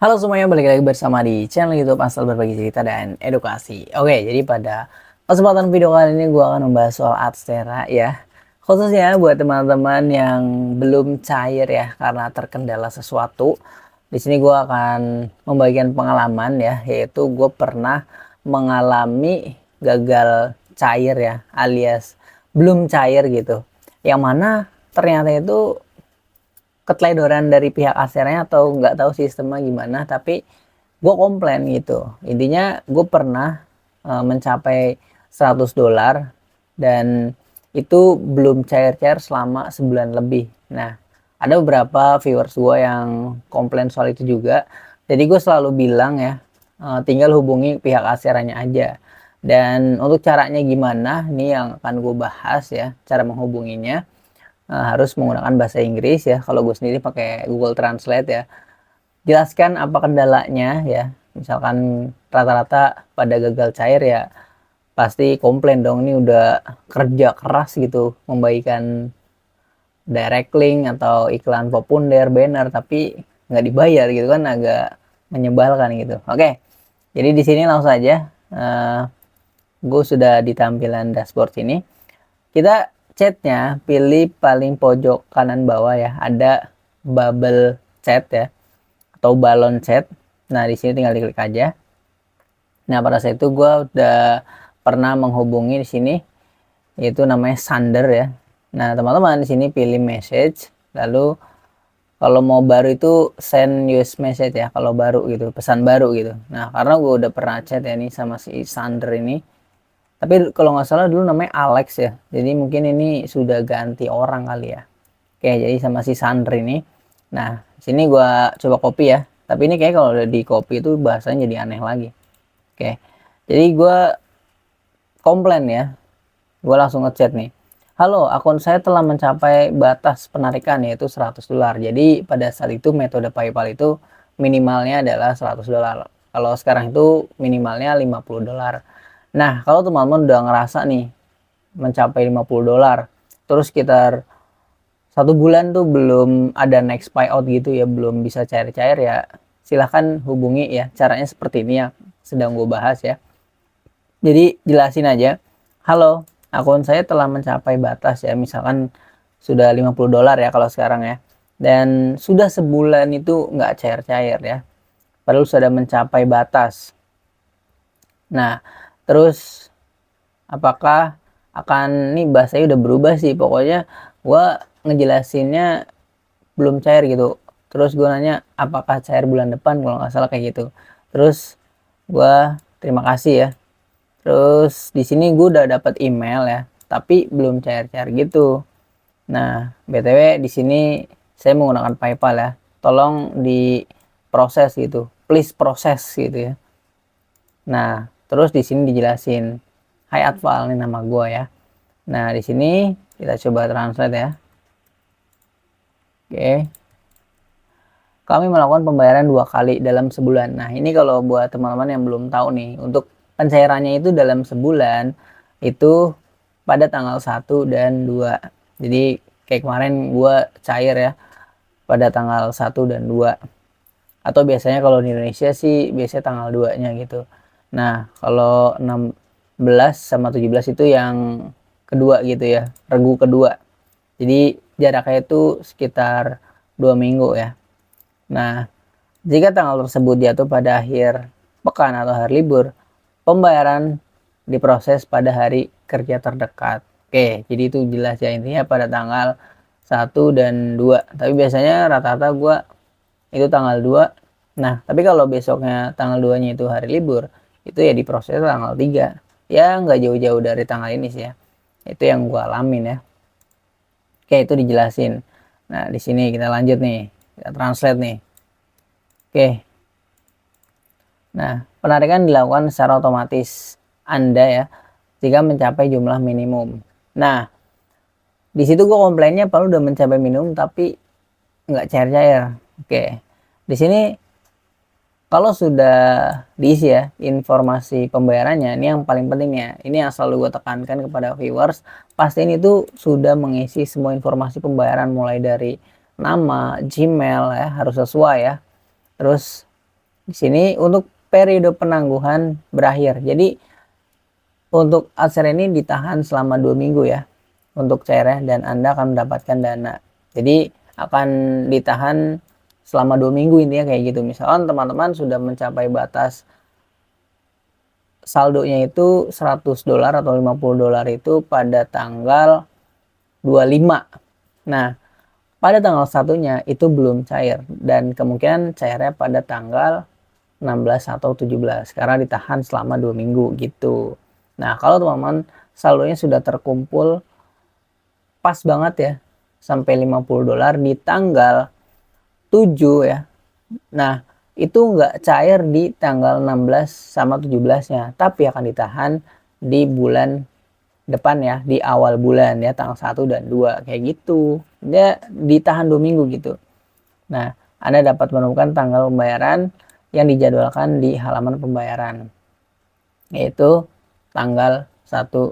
Halo semuanya, balik lagi bersama di channel YouTube Asal Berbagi Cerita dan Edukasi. Oke, jadi pada kesempatan video kali ini gue akan membahas soal Adstera ya. Khususnya buat teman-teman yang belum cair ya karena terkendala sesuatu. Di sini gue akan membagikan pengalaman ya, yaitu gue pernah mengalami gagal cair ya, alias belum cair gitu. Yang mana ternyata itu keteledoran dari pihak asernya atau nggak tahu sistemnya gimana, tapi gue komplain gitu. Intinya gue pernah mencapai $100 dan itu belum cair-cair selama sebulan lebih. Nah, ada beberapa viewers gue yang komplain soal itu juga. Jadi gue selalu bilang ya, tinggal hubungi pihak aseranya aja. Dan untuk caranya gimana, ini yang akan gue bahas ya, cara menghubunginya. Harus menggunakan bahasa Inggris ya, kalau gue sendiri pakai Google Translate ya. Jelaskan apa kendalanya ya, misalkan rata-rata pada gagal cair ya pasti komplain dong, ini udah kerja keras gitu membagikan direct link atau iklan populer banner tapi nggak dibayar gitu kan, agak menyebalkan gitu. Oke, jadi di sini langsung aja, gue sudah di tampilan dashboard ini. Kita chatnya pilih paling pojok kanan bawah ya, ada bubble chat ya atau balon chat. Nah, di sini tinggal diklik aja. Nah, pada saat itu gue udah pernah menghubungi di sini, yaitu namanya Sander ya. Nah, teman-teman di sini pilih message, lalu kalau mau baru itu send use message ya, kalau baru gitu, pesan baru gitu. Nah, karena gue udah pernah chat ya nih sama si Sander ini, tapi kalau nggak salah dulu namanya Alex ya, jadi mungkin ini sudah ganti orang kali ya. Oke, jadi sama si Sander ini. Nah, sini gue coba copy ya, tapi ini kayak kalau udah di copy itu bahasanya jadi aneh lagi. Oke, jadi gue komplain ya, gue langsung ngechat nih. Halo, akun saya telah mencapai batas penarikan yaitu $100. Jadi pada saat itu metode PayPal itu minimalnya adalah $100. Kalau sekarang itu minimalnya $50. Nah, kalau teman-teman udah ngerasa nih mencapai $50, terus sekitar 1 bulan tuh belum ada next buyout gitu ya, belum bisa cair-cair ya, silahkan hubungi ya. Caranya seperti ini ya, sedang gue bahas ya. Jadi jelasin aja, halo, akun saya telah mencapai batas ya, misalkan sudah $50 ya kalau sekarang ya, dan sudah sebulan itu nggak cair-cair ya, padahal sudah mencapai batas. Nah, terus apakah akan, nih bahasanya udah berubah sih, pokoknya gua ngejelasinnya belum cair gitu. Terus gue nanya apakah cair bulan depan, kalau nggak salah kayak gitu. Terus gua terima kasih ya. Terus di sini gue udah dapat email ya, tapi belum cair-cair gitu. Nah, BTW di sini saya menggunakan PayPal ya. Tolong diproses gitu. Please proses gitu ya. Nah, terus di sini dijelasin, Hai Atfal, ini nama gue ya. Nah, di sini kita coba translate ya. Oke. Kami melakukan pembayaran 2 kali dalam sebulan. Nah, ini kalau buat teman-teman yang belum tahu nih, untuk pencairannya itu dalam sebulan itu pada tanggal 1 dan 2. Jadi kayak kemarin gue cair ya pada tanggal 1 dan 2. Atau biasanya kalau di Indonesia sih biasanya tanggal 2-nya gitu. Nah, kalau 16 sama 17 itu yang kedua gitu ya, regu kedua. Jadi jaraknya itu sekitar 2 minggu ya. Nah, jika tanggal tersebut jatuh pada akhir pekan atau hari libur, pembayaran diproses pada hari kerja terdekat. Oke, jadi itu jelas ya, intinya pada tanggal 1 dan 2. Tapi biasanya rata-rata gue itu tanggal 2. Nah, tapi kalau besoknya tanggal 2-nya itu hari libur, itu ya diproses tanggal 3. Ya nggak jauh-jauh dari tanggal ini sih ya. Itu yang gue alamin ya. Oke, itu dijelasin. Nah, di sini kita lanjut nih. Kita translate nih. Oke. Nah, penarikan dilakukan secara otomatis Anda ya jika mencapai jumlah minimum. Nah, di situ gue komplainnya padahal udah mencapai minimum tapi nggak cair-cair. Oke. Di sini kalau sudah diisi ya informasi pembayarannya, ini yang paling penting ya. Ini yang selalu gue tekankan kepada viewers, pastiin itu sudah mengisi semua informasi pembayaran mulai dari nama, Gmail ya, harus sesuai ya. Terus di sini untuk periode penangguhan berakhir. Jadi untuk adsera ini ditahan selama 2 minggu ya untuk cairnya, dan Anda akan mendapatkan dana. Jadi akan ditahan selama 2 minggu intinya kayak gitu. Misalkan teman-teman sudah mencapai batas saldonya itu $100 atau $50 itu pada tanggal 25. Nah, pada tanggal satunya itu belum cair, dan kemungkinan cairnya pada tanggal 16 atau 17 karena ditahan selama 2 minggu gitu. Nah, kalau teman-teman saldonya sudah terkumpul pas banget ya sampai $50 di tanggal 7 ya. Nah, itu nggak cair di tanggal 16 sama 17-nya, tapi akan ditahan di bulan depan ya, di awal bulan ya, tanggal 1 dan 2 kayak gitu. Dia ditahan 2 minggu gitu. Nah, Anda dapat menemukan tanggal pembayaran yang dijadwalkan di halaman pembayaran, yaitu tanggal 1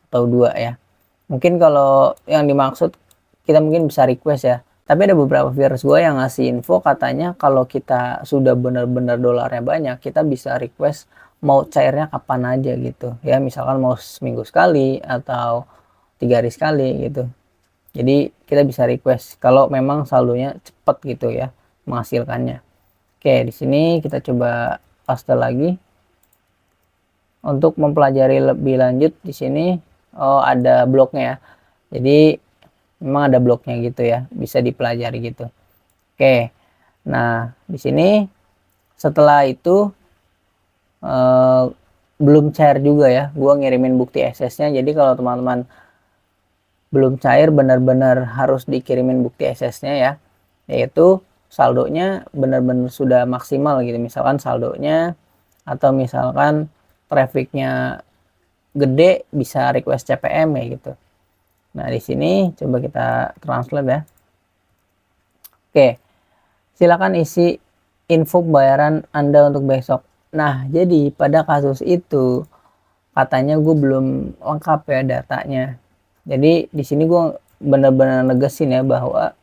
atau 2 ya. Mungkin kalau yang dimaksud kita mungkin bisa request ya. Tapi ada beberapa viewers gue yang ngasih info katanya kalau kita sudah benar-benar dolarnya banyak, kita bisa request mau cairnya kapan aja gitu. Ya misalkan mau seminggu sekali atau 3 hari sekali gitu. Jadi kita bisa request kalau memang saldonya cepet gitu ya menghasilkannya. Oke, di sini kita coba paste lagi. Untuk mempelajari lebih lanjut di sini ada blognya ya. Jadi memang ada blognya gitu ya, bisa dipelajari gitu. Oke, nah di sini setelah itu belum cair juga ya, gue ngirimin bukti SS-nya. Jadi kalau teman-teman belum cair, benar-benar harus dikirimin bukti SS-nya ya, yaitu saldonya benar-benar sudah maksimal gitu. Misalkan saldonya atau misalkan trafficnya gede, bisa request CPM ya gitu. Nah, di sini coba kita translate ya. Oke, silakan isi info bayaran Anda untuk besok. Nah, jadi pada kasus itu katanya gue belum lengkap ya datanya. Jadi di sini gue benar-benar negesin ya bahwa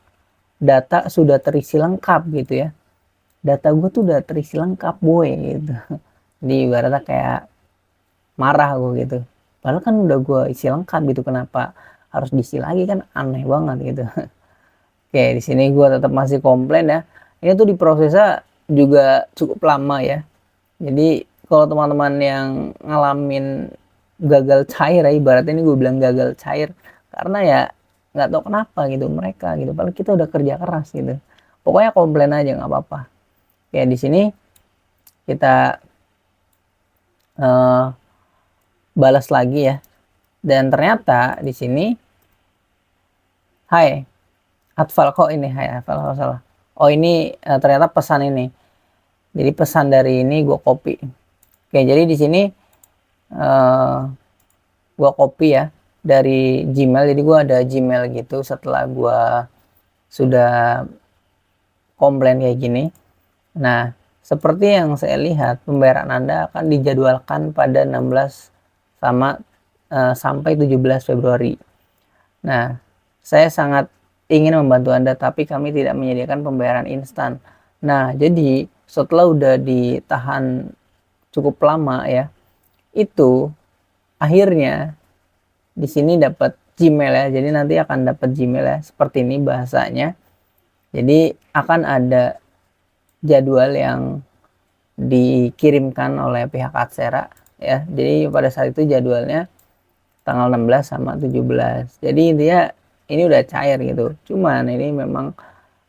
data sudah terisi lengkap gitu ya. Data gue tuh udah terisi lengkap boy gitu. Jadi ibaratnya kayak marah gue gitu. Padahal kan udah gue isi lengkap gitu, kenapa harus diisi lagi, kan aneh banget gitu. Oke, di sini gue tetap masih komplain ya. Ini tuh diprosesnya juga cukup lama ya. Jadi kalau teman-teman yang ngalamin gagal cair ya, ibaratnya ini gue bilang gagal cair karena ya nggak tahu kenapa gitu mereka gitu. Padahal kita udah kerja keras gitu. Pokoknya komplain aja nggak apa-apa. Oke, di sini kita balas lagi ya. Dan ternyata di sini, hai Atfal, kok ini hai Atfal, oh, salah. Oh ini ternyata pesan ini. Jadi pesan dari ini gue copy. Oke, jadi di sini gue copy ya dari Gmail. Jadi gue ada Gmail gitu setelah gue sudah komplain kayak gini. Nah, seperti yang saya lihat, pembayaran Anda akan dijadwalkan pada 16 sampai 17 Februari. Nah, saya sangat ingin membantu Anda, tapi kami tidak menyediakan pembayaran instan. Nah, jadi setelah udah ditahan cukup lama ya, itu akhirnya di sini dapat Gmail ya. Jadi nanti akan dapat Gmail ya, seperti ini bahasanya. Jadi akan ada jadwal yang dikirimkan oleh pihak Adsera ya. Jadi pada saat itu jadwalnya tanggal 16 sama 17. Jadi intinya ini udah cair gitu. Cuman ini memang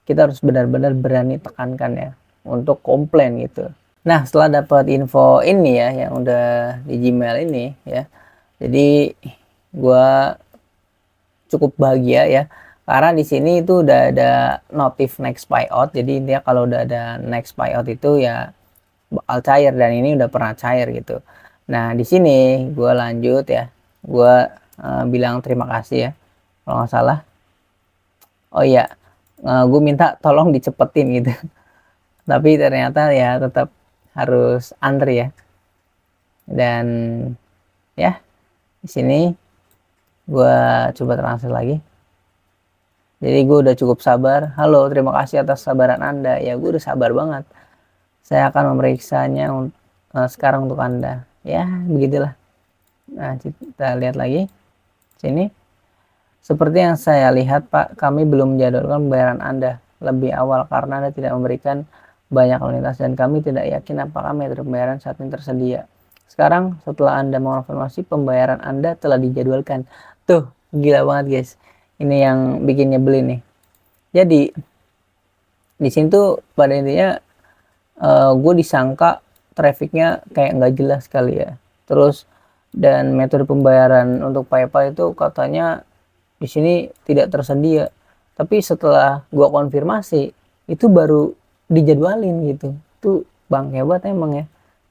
kita harus benar-benar berani tekankan ya untuk komplain gitu. Nah, setelah dapat info ini ya yang udah di Gmail ini ya. Jadi gua cukup bahagia ya. Karena di sini itu udah ada notif next buyout. Jadi intinya kalau udah ada next buyout itu ya bakal cair, dan ini udah pernah cair gitu. Nah, di sini gue lanjut ya. Gue bilang terima kasih ya. Kalau nggak salah. Oh iya, gue minta tolong dicepetin gitu. Tapi ternyata ya tetap harus antri ya. Dan ya di sini gue coba translate lagi. Jadi gue udah cukup sabar. Halo, terima kasih atas sabaran Anda. Ya gue udah sabar banget. Saya akan memeriksanya sekarang untuk Anda. Ya, begitulah. Nah, kita lihat lagi sini. Seperti yang saya lihat, Pak, kami belum menjadwalkan pembayaran Anda lebih awal karena Anda tidak memberikan banyak kualitas dan kami tidak yakin apakah metode pembayaran saat ini tersedia. Sekarang setelah Anda mengonfirmasi pembayaran Anda telah dijadwalkan. Tuh, gila banget guys. Ini yang bikin nyebelin nih. Jadi di sini tuh pada intinya gue disangka trafficnya kayak nggak jelas kali ya. Terus dan metode pembayaran untuk PayPal itu katanya di sini tidak tersedia. Tapi setelah gua konfirmasi itu baru dijadwalin gitu. Itu bang hebat emang ya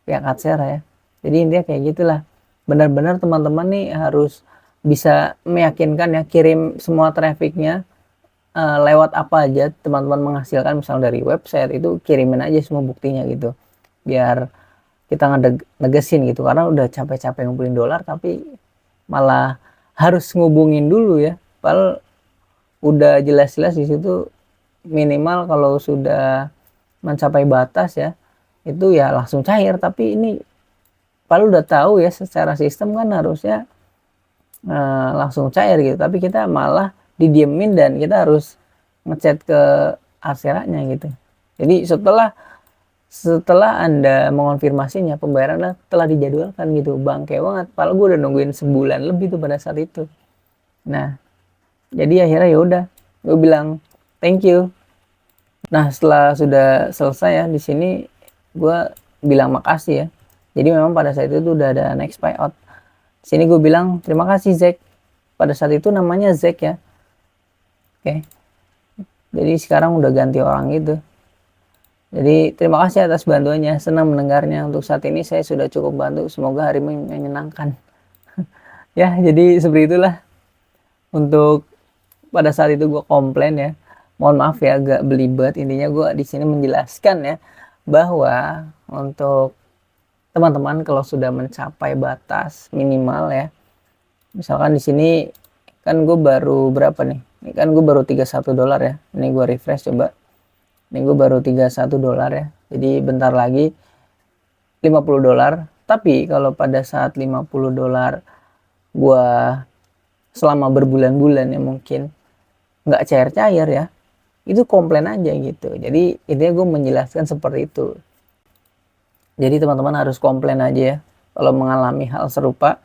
pihak Adsera ya. Jadi intinya kayak gitulah. Benar-benar teman-teman nih harus bisa meyakinkan ya, kirim semua trafficnya lewat apa aja teman-teman menghasilkan, misal dari website itu kirimin aja semua buktinya gitu. Biar kita negesin gitu, karena udah capek-capek ngumpulin dolar tapi malah harus ngubungin dulu ya. Padahal udah jelas-jelas di situ minimal kalau sudah mencapai batas ya itu ya langsung cair, tapi ini padahal udah tahu ya secara sistem kan harusnya langsung cair gitu, tapi kita malah didiemin dan kita harus ngechat ke Adsera-nya gitu. Jadi setelah Anda mengonfirmasinya pembayaran telah dijadwalkan gitu, bangke banget. Padahal gue udah nungguin sebulan lebih tuh pada saat itu. Nah, jadi akhirnya ya udah, gue bilang thank you. Nah, setelah sudah selesai ya di sini, gue bilang makasih ya. Jadi memang pada saat itu tuh udah ada next payout. Di sini gue bilang terima kasih Zack. Pada saat itu namanya Zack ya. Oke. Jadi sekarang udah ganti orang gitu. Jadi terima kasih atas bantuannya, senang mendengarnya. Untuk saat ini saya sudah cukup bantu, semoga harimu menyenangkan. Ya, jadi seperti itulah untuk pada saat itu gue komplain ya. Mohon maaf ya agak belibet. Intinya gue di sini menjelaskan ya bahwa untuk teman-teman kalau sudah mencapai batas minimal ya. Misalkan di sini kan gue baru berapa nih? Ini kan gue baru 31 dolar ya. Ini gue refresh coba. Ini gue baru 31 dolar ya. Jadi bentar lagi 50 dolar. Tapi kalau pada saat 50 dolar gue selama berbulan-bulan ya mungkin nggak cair-cair ya, itu komplain aja gitu. Jadi intinya gue menjelaskan seperti itu. Jadi teman-teman harus komplain aja ya. Kalau mengalami hal serupa,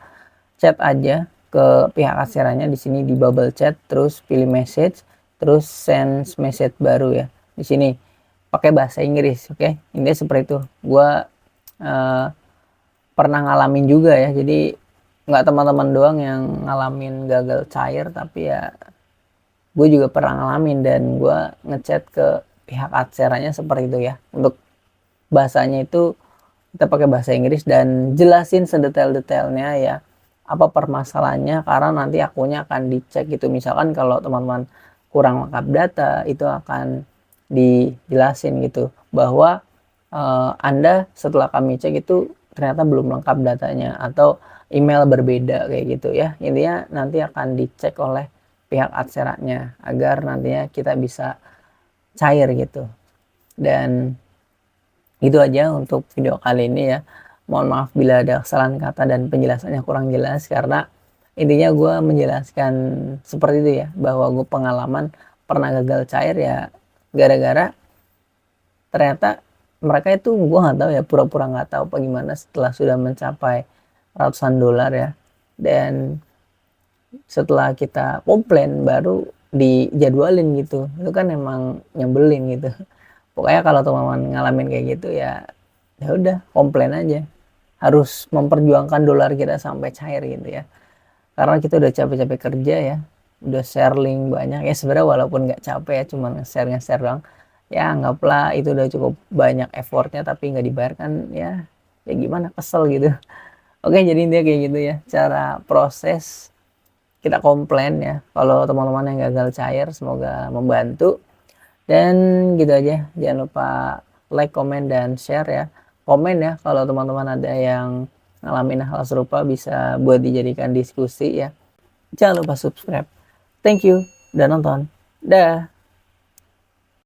chat aja ke pihak Adsera-nya di sini di bubble chat, terus pilih message, terus send message baru ya. Di sini pakai bahasa Inggris, oke? Intinya seperti itu. Gue pernah ngalamin juga ya. Jadi nggak teman-teman doang yang ngalamin gagal cair, tapi ya gue juga pernah ngalamin dan gue ngechat ke pihak Adsera-nya seperti itu ya. Untuk bahasanya itu kita pakai bahasa Inggris dan jelasin sedetail-detailnya ya apa permasalahannya, karena nanti akunnya akan dicek gitu. Misalkan kalau teman-teman kurang lengkap data itu akan dijelasin gitu bahwa Anda setelah kami cek itu ternyata belum lengkap datanya atau email berbeda kayak gitu ya. Intinya nanti akan dicek oleh pihak Adsera-nya agar nantinya kita bisa cair gitu. Dan itu aja untuk video kali ini ya. Mohon maaf bila ada kesalahan kata dan penjelasannya kurang jelas, karena intinya gue menjelaskan seperti itu ya, bahwa gue pengalaman pernah gagal cair ya gara-gara ternyata mereka itu gue nggak tahu ya, pura-pura nggak tahu apa gimana setelah sudah mencapai ratusan dolar ya. Dan setelah kita komplain baru dijadwalin gitu, itu kan emang nyebelin gitu. Pokoknya kalau teman-teman ngalamin kayak gitu ya udah komplain aja, harus memperjuangkan dolar kita sampai cair gitu ya, karena kita udah capek-capek kerja ya, udah share link banyak ya. Sebenarnya walaupun nggak capek ya, cuma nge-share doang ya, anggaplah itu udah cukup banyak effortnya tapi nggak dibayarkan ya, ya gimana, kesel gitu. Oke, jadi intinya kayak gitu ya cara proses kita komplain ya kalau teman-teman yang gagal cair. Semoga membantu. Dan gitu aja, jangan lupa like, komen, dan share ya. Komen ya kalau teman-teman ada yang ngalamin hal serupa, bisa buat dijadikan diskusi ya. Jangan lupa subscribe. Thank you udah nonton. Dah.